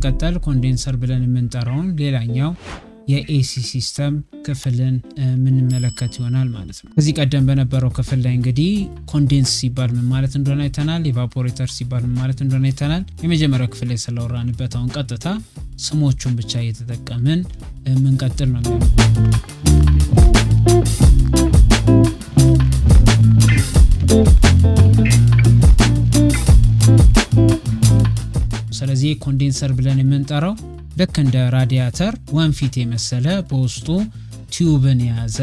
በመቀጠል ኮንዴንሰር ብለን የምንጠራውን ሌላኛው የኤሲ ሲስተም ክፍልን ምንመለከት ይሆናል ማለት ነው። ከዚህ ቀደም በነበረው ክፍል ላይ እንግዲህ ኮንዴንስ ሲባል ምን ማለት እንደሆነ አይተናል። ኢቫፖሬተር ሲባል ምን ማለት እንደሆነ አይተናል። የመጀመሪያው ክፍል ላይ ስለወራንበት አሁን ቀጥታ ስሞቹን ብቻ እየተጠቀምን ምንቀጥል ነው የሚሆነው። ስለዚህ ኮንዴንሰር ብለን የምንጠራው ልክ እንደ ራዲያተር ወንፊት የመሰለ በውስጡ ቲዩብን የያዘ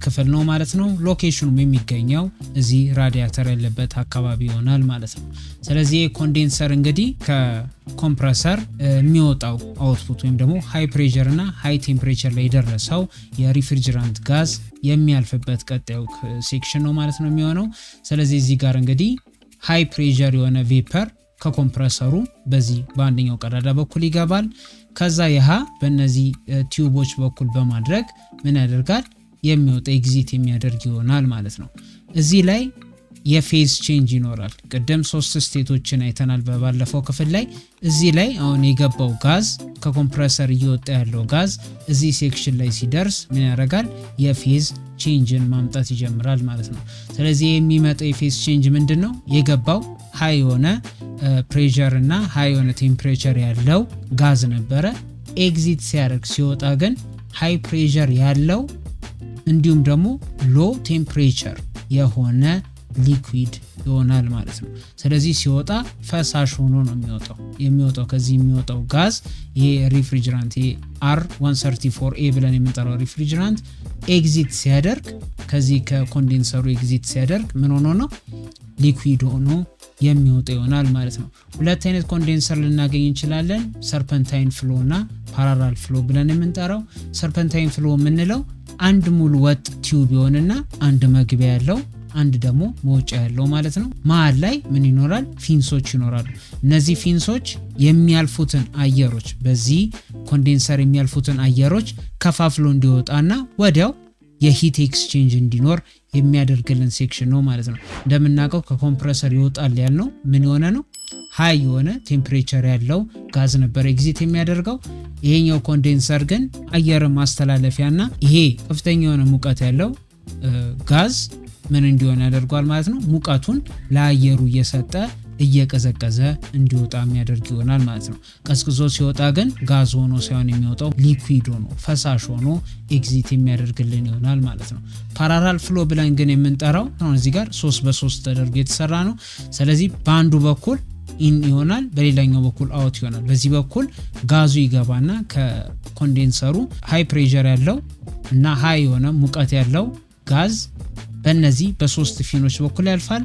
ክፍል ነው ማለት ነው። ሎኬሽኑም የሚገኘው እዚህ ራዲያተር ያለበት አካባቢ ይሆናል ማለት ነው። ስለዚህ ኮንዴንሰር እንግዲህ ከኮምፕረሰር የሚወጣው አውትፑት ወይም ደግሞ ሃይ ፕሬሸር እና ሃይ ቴምፕሬቸር ላይ የደረሰው የሪፍሪጅራንት ጋዝ የሚያልፍበት ቀጣዩ ሴክሽን ነው ማለት ነው የሚሆነው። ስለዚህ እዚህ ጋር እንግዲህ ሃይ ፕሬሸር የሆነ ቬፐር ከኮምፕረሰሩ በዚህ በአንደኛው ቀዳዳ በኩል ይገባል። ከዛ ይሃ በእነዚህ ቲዩቦች በኩል በማድረግ ምን ያደርጋል? የሚወጣ ኤግዚት የሚያደርግ ይሆናል ማለት ነው። እዚህ ላይ የፌዝ ቼንጅ ይኖራል። ቀደም 3 ስቴቶችን አይተናል በባለፈው ክፍል ላይ። እዚህ ላይ አሁን የገባው ጋዝ ከኮምፕረሰር እየወጣ ያለው ጋዝ እዚህ ሴክሽን ላይ ሲደርስ ምን ያደርጋል? የፌዝ ቼንጅን ማምጣት ይጀምራል ማለት ነው። ስለዚህ የሚመጣው የፌዝ ቼንጅ ምንድነው? የገባው ሃይ የሆነ ፕሬሸር እና ሃይ የሆነ ቴምፕሬቸር ያለው ጋዝ ነበረ። ኤግዚት ሲያደርግ ሲወጣ ግን ሃይ ፕሬሸር ያለው እንዲሁም ደግሞ ሎ ቴምፕሬቸር የሆነ ሊኩዊድ ይሆናል ማለት ነው። ስለዚህ ሲወጣ ፈሳሽ ሆኖ ነው የሚወጣው። ከዚህ የሚወጣው ጋዝ ይሄ ሪፍሪጅራንት ይሄ R134A ብለን የምንጠራው ሪፍሪጅራንት ኤግዚት ሲያደርግ ከዚህ ከኮንዴንሰሩ ኤግዚት ሲያደርግ ምን ሆኖ ነው? ሊኩዊድ ሆኖ የሚወጣ ይሆናል ማለት ነው። ሁለት አይነት ኮንዴንሰር ልናገኝ እንችላለን። ሰርፐንታይን ፍሎ እና ፓራላል ፍሎ ብለን የምንጠራው። ሰርፐንታይን ፍሎ የምንለው አንድ ሙሉ ወጥ ቲዩብ ይሆንና አንድ መግቢያ ያለው አንድ ደግሞ መውጫ ያለው ማለት ነው። መሃል ላይ ምን ይኖራል? ፊንሶች ይኖራሉ። እነዚህ ፊንሶች የሚያልፉትን አየሮች በዚህ ኮንዴንሰር የሚያልፉትን አየሮች ከፋፍሎ እንዲወጣና ወዲያው የሂት ኤክስቼንጅ እንዲኖር የሚያደርግልን ሴክሽን ነው ማለት ነው። እንደምናውቀው ከኮምፕረሰር ይወጣል ያልነው ምን የሆነ ነው? ሃይ የሆነ ቴምፕሬቸር ያለው ጋዝ ነበር ኤግዚት የሚያደርገው። ይሄኛው ኮንዴንሰር ግን አየር ማስተላለፊያና ይሄ ከፍተኛ የሆነ ሙቀት ያለው ጋዝ ምን እንዲሆን ያደርጋል ማለት ነው። ሙቀቱን ለአየሩ እየሰጠ እየቀዘቀዘ እንዲወጣ የሚያደርግ ይሆናል ማለት ነው። ቀዝቅዞ ሲወጣ ግን ጋዝ ሆኖ ሳይሆን የሚወጣው ሊኩዊድ ሆኖ ፈሳሽ ሆኖ ኤግዚት የሚያደርግልን ይሆናል ማለት ነው። ፓራላል ፍሎ ብለን ግን የምንጠራው እዚህ ጋር 3 በ3 ተደርጎ የተሰራ ነው። ስለዚህ በአንዱ በኩል ኢን ይሆናል፣ በሌላኛው በኩል አውት ይሆናል። በዚህ በኩል ጋዙ ይገባና ከኮንዴንሰሩ ሃይ ፕሬሸር ያለው እና ሃይ የሆነ ሙቀት ያለው ጋዝ በእነዚህ በ3 ፊኖች በኩል ያልፋል።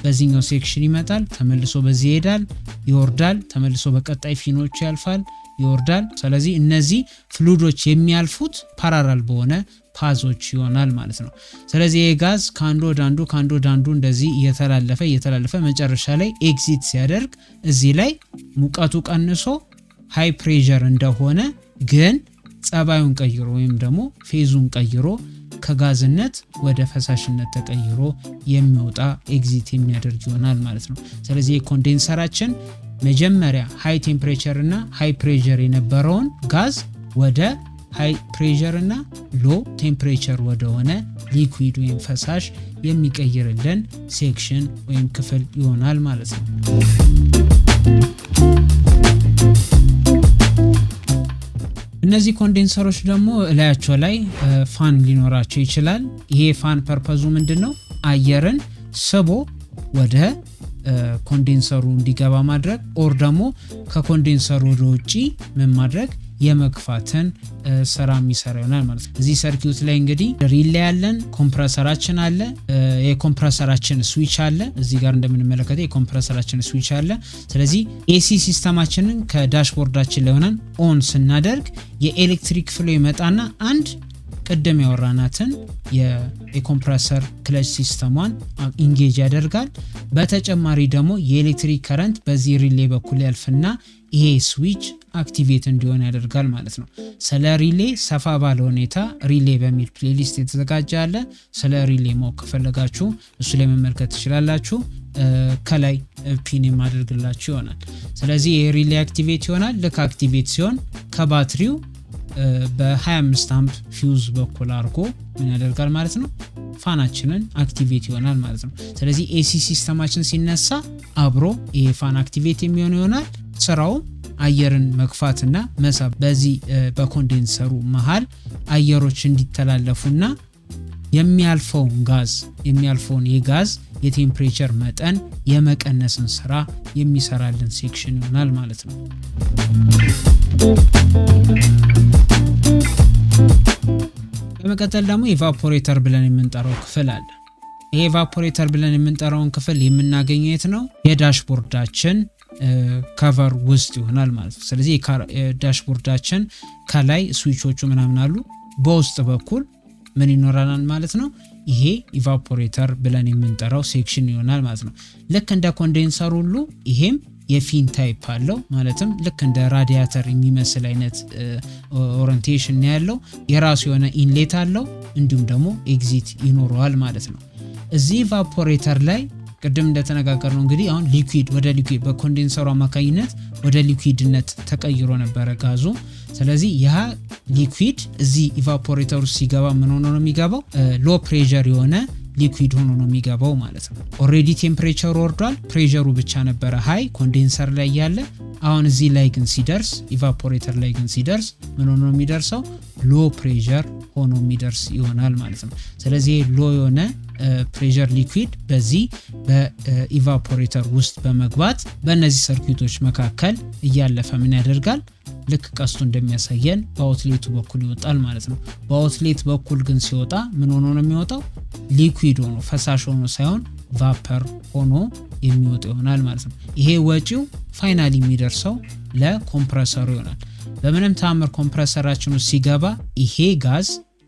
በዚህኛው ሴክሽን ይመጣል፣ ተመልሶ በዚህ ይሄዳል፣ ይወርዳል፣ ተመልሶ በቀጣይ ፊኖች ያልፋል፣ ይወርዳል። ስለዚህ እነዚህ ፍሉዶች የሚያልፉት ፓራላል በሆነ ፓዞች ይሆናል ማለት ነው። ስለዚህ ይሄ ጋዝ ካንዶ ዳንዱ እንደዚህ እየተላለፈ መጨረሻ ላይ ኤግዚት ሲያደርግ እዚህ ላይ ሙቀቱ ቀንሶ ሃይ ፕሬሸር እንደሆነ ግን ጸባዩን ቀይሮ ወይም ደግሞ ፌዙን ቀይሮ ከጋዝነት ወደ ፈሳሽነት ተቀይሮ የሚወጣ ኤግዚት የሚያደርግ ይሆናል ማለት ነው። ስለዚህ ኮንዴንሰራችን መጀመሪያ ሃይ ቴምፕሬቸር እና ሃይ ፕሬሸር የነበረውን ጋዝ ወደ ሃይ ፕሬሸር እና ሎ ቴምፕሬቸር ወደሆነ ሊኩዊድ ወይም ፈሳሽ የሚቀይርልን ሴክሽን ወይም ክፍል ይሆናል ማለት ነው። እነዚህ ኮንዴንሰሮች ደግሞ ላያቸው ላይ ፋን ሊኖራቸው ይችላል። ይሄ ፋን ፐርፐዙ ምንድነው? አየርን ስቦ ወደ ኮንዴንሰሩ እንዲገባ ማድረግ ኦር ደግሞ ከኮንዴንሰሩ ወደ ውጪ ምን ማድረግ የመግፋትን ስራ የሚሰራ ይሆናል ማለት ነው። እዚህ ሰርኪዩት ላይ እንግዲህ ሪሌ ያለን፣ ኮምፕረሰራችን አለ፣ የኮምፕረሰራችን ስዊች አለ። እዚህ ጋር እንደምንመለከተው የኮምፕረሰራችን ስዊች አለ። ስለዚህ ኤሲ ሲስተማችንን ከዳሽቦርዳችን ላይ ሆነን ኦን ስናደርግ የኤሌክትሪክ ፍሎ ይመጣና አንድ ቅድም ያወራናትን የኮምፕረሰር ክለች ሲስተሟን ኢንጌጅ ያደርጋል። በተጨማሪ ደግሞ የኤሌክትሪክ ከረንት በዚህ ሪሌ በኩል ያልፍና ይሄ ስዊች አክቲቬት እንዲሆን ያደርጋል ማለት ነው። ስለ ሪሌ ሰፋ ባለ ሁኔታ ሪሌ በሚል ፕሌሊስት የተዘጋጀ አለ። ስለ ሪሌ ማወቅ ከፈለጋችሁ እሱ ላይ መመልከት ትችላላችሁ። ከላይ ፒን የማደርግላችሁ ይሆናል። ስለዚህ ይሄ ሪሌ አክቲቬት ይሆናል። ልክ አክቲቬት ሲሆን ከባትሪው በ25 አምፕ ፊውዝ በኩል አድርጎ ምን ያደርጋል ማለት ነው ፋናችንን አክቲቬት ይሆናል ማለት ነው። ስለዚህ ኤሲ ሲስተማችን ሲነሳ አብሮ ይሄ ፋን አክቲቬት የሚሆን ይሆናል። ስራው አየርን መግፋትና መሳብ በዚህ በኮንዴንሰሩ መሃል አየሮች እንዲተላለፉና የሚያልፈውን የጋዝ የቴምፕሬቸር መጠን የመቀነስን ስራ የሚሰራልን ሴክሽን ይሆናል ማለት ነው። በመቀጠል ደግሞ ኢቫፖሬተር ብለን የምንጠራው ክፍል አለ። ይሄ ኢቫፖሬተር ብለን የምንጠራውን ክፍል የምናገኘው የት ነው? የዳሽቦርዳችን ከቨር ውስጥ ይሆናል ማለት ነው። ስለዚህ ዳሽቦርዳችን ከላይ ስዊቾቹ ምናምን አሉ፣ በውስጥ በኩል ምን ይኖራናል ማለት ነው? ይሄ ኢቫፖሬተር ብለን የምንጠራው ሴክሽን ይሆናል ማለት ነው። ልክ እንደ ኮንዴንሰር ሁሉ ይሄም የፊን ታይፕ አለው። ማለትም ልክ እንደ ራዲያተር የሚመስል አይነት ኦሪንቴሽን ያለው የራሱ የሆነ ኢንሌት አለው፣ እንዲሁም ደግሞ ኤግዚት ይኖረዋል ማለት ነው። እዚህ ኢቫፖሬተር ላይ ቅድም እንደተነጋገርነው እንግዲህ አሁን ሊኩዊድ ወደ ሊኩዊድ በኮንዴንሰሩ አማካኝነት ወደ ሊኩዊድነት ተቀይሮ ነበረ ጋዙ። ስለዚህ ያ ሊኩዊድ እዚህ ኢቫፖሬተር ውስጥ ሲገባ ምን ሆኖ ነው የሚገባው? ሎ ፕሬሸር የሆነ ሊኩዊድ ሆኖ ነው የሚገባው ማለት ነው። ኦሬዲ ቴምፕሬቸሩ ወርዷል፣ ፕሬሸሩ ብቻ ነበረ ሃይ ኮንዴንሰር ላይ ያለ። አሁን እዚህ ላይ ግን ሲደርስ ኢቫፖሬተር ላይ ግን ሲደርስ ምን ሆኖ ነው የሚደርሰው? ሎ ፕሬሸር ሆኖ የሚደርስ ይሆናል ማለት ነው። ስለዚህ ሎ የሆነ ፕሬሸር ሊኩዊድ በዚህ በኢቫፖሬተር ውስጥ በመግባት በእነዚህ ሰርኪቶች መካከል እያለፈ ምን ያደርጋል? ልክ ቀስቱ እንደሚያሳየን በአውትሌቱ በኩል ይወጣል ማለት ነው። በአውትሌት በኩል ግን ሲወጣ ምን ሆኖ ነው የሚወጣው? ሊኩዊድ ሆኖ ፈሳሽ ሆኖ ሳይሆን ቫፐር ሆኖ የሚወጣ ይሆናል ማለት ነው። ይሄ ወጪው ፋይናሊ የሚደርሰው ለኮምፕረሰሩ ይሆናል። በምንም ተአምር ኮምፕረሰራችን ውስጥ ሲገባ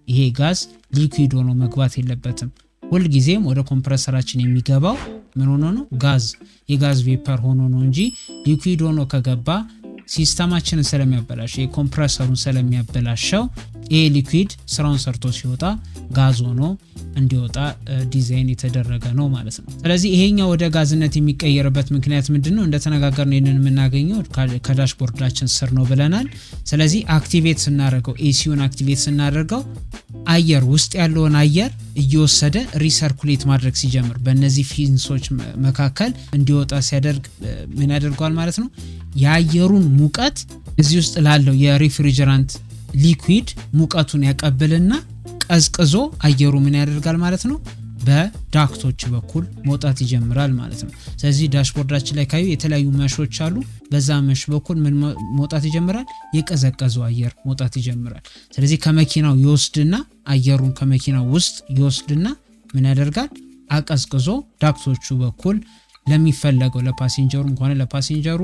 ይሄ ጋዝ ሊኩዊድ ሆኖ መግባት የለበትም። ሁልጊዜም ወደ ኮምፕረሰራችን የሚገባው ምን ሆኖ ነው? የጋዝ ቬፐር ሆኖ ነው እንጂ ሊኩዊድ ሆኖ ከገባ ሲስተማችንን ስለሚያበላሸው የኮምፕረሰሩን ስለሚያበላሸው ይሄ ሊኩዊድ ስራውን ሰርቶ ሲወጣ ጋዝ ሆኖ እንዲወጣ ዲዛይን የተደረገ ነው ማለት ነው። ስለዚህ ይሄኛው ወደ ጋዝነት የሚቀየርበት ምክንያት ምንድነው? እንደተነጋገርነው ይሄንን የምናገኘው ከዳሽቦርዳችን ስር ነው ብለናል። ስለዚህ አክቲቬት ስናደርገው ኤሲውን አክቲቬት ስናደርገው አየር ውስጥ ያለውን አየር እየወሰደ ሪሰርኩሌት ማድረግ ሲጀምር በእነዚህ ፊንሶች መካከል እንዲወጣ ሲያደርግ ምን ያደርገዋል ማለት ነው? የአየሩን ሙቀት እዚህ ውስጥ ላለው የሪፍሪጀራንት ሊኩዊድ ሙቀቱን ያቀብልና ቀዝቅዞ አየሩ ምን ያደርጋል ማለት ነው? በዳክቶች በኩል መውጣት ይጀምራል ማለት ነው። ስለዚህ ዳሽቦርዳችን ላይ ካዩ የተለያዩ መሾች አሉ። በዛ መሽ በኩል ምን መውጣት ይጀምራል? የቀዘቀዘው አየር መውጣት ይጀምራል። ስለዚህ ከመኪናው ይወስድና አየሩን ከመኪናው ውስጥ ይወስድና ምን ያደርጋል? አቀዝቅዞ ዳክቶቹ በኩል ለሚፈለገው ለፓሴንጀሩ ከሆነ ለፓሴንጀሩ፣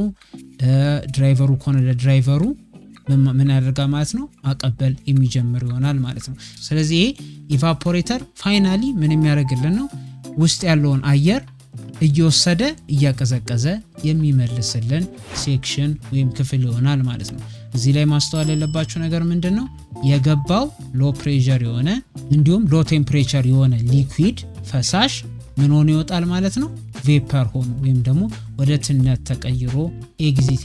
ድራይቨሩ ከሆነ ለድራይቨሩ ምን ያደርጋል ማለት ነው? አቀበል የሚጀምር ይሆናል ማለት ነው። ስለዚህ ይሄ ኢቫፖሬተር ፋይናሊ ምን የሚያደርግልን ነው? ውስጥ ያለውን አየር እየወሰደ እያቀዘቀዘ የሚመልስልን ሴክሽን ወይም ክፍል ይሆናል ማለት ነው። እዚህ ላይ ማስተዋል ያለባችሁ ነገር ምንድነው? የገባው ሎ ፕሬሸር የሆነ እንዲሁም ሎ ቴምፕሬቸር የሆነ ሊኩዊድ ፈሳሽ ምን ሆኖ ይወጣል ማለት ነው? ቬፐር ሆኖ ወይም ደግሞ ወደ ትነት ተቀይሮ ኤግዚት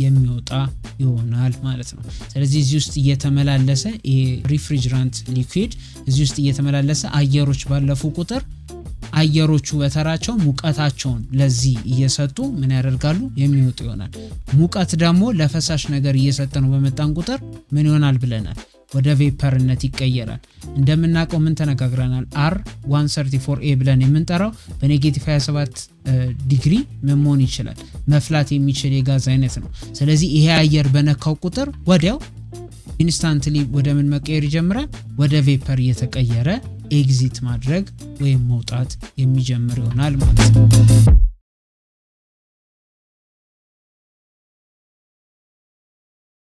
የሚወጣ ይሆናል ማለት ነው። ስለዚህ እዚህ ውስጥ እየተመላለሰ ሪፍሪጀራንት ሊኩዊድ እዚህ ውስጥ እየተመላለሰ አየሮች ባለፉ ቁጥር አየሮቹ በተራቸው ሙቀታቸውን ለዚህ እየሰጡ ምን ያደርጋሉ? የሚወጡ ይሆናል። ሙቀት ደግሞ ለፈሳሽ ነገር እየሰጠ ነው በመጣን ቁጥር ምን ይሆናል ብለናል? ወደ ቬፐርነት ይቀየራል። እንደምናውቀው ምን ተነጋግረናል? R134A ብለን የምንጠራው በኔጌቲቭ 27 ዲግሪ መሆን ይችላል መፍላት የሚችል የጋዝ አይነት ነው። ስለዚህ ይሄ አየር በነካው ቁጥር ወዲያው ኢንስታንትሊ ወደ ምን መቀየር ይጀምራል? ወደ ቬፐር እየተቀየረ ኤግዚት ማድረግ ወይም መውጣት የሚጀምር ይሆናል ማለት ነው።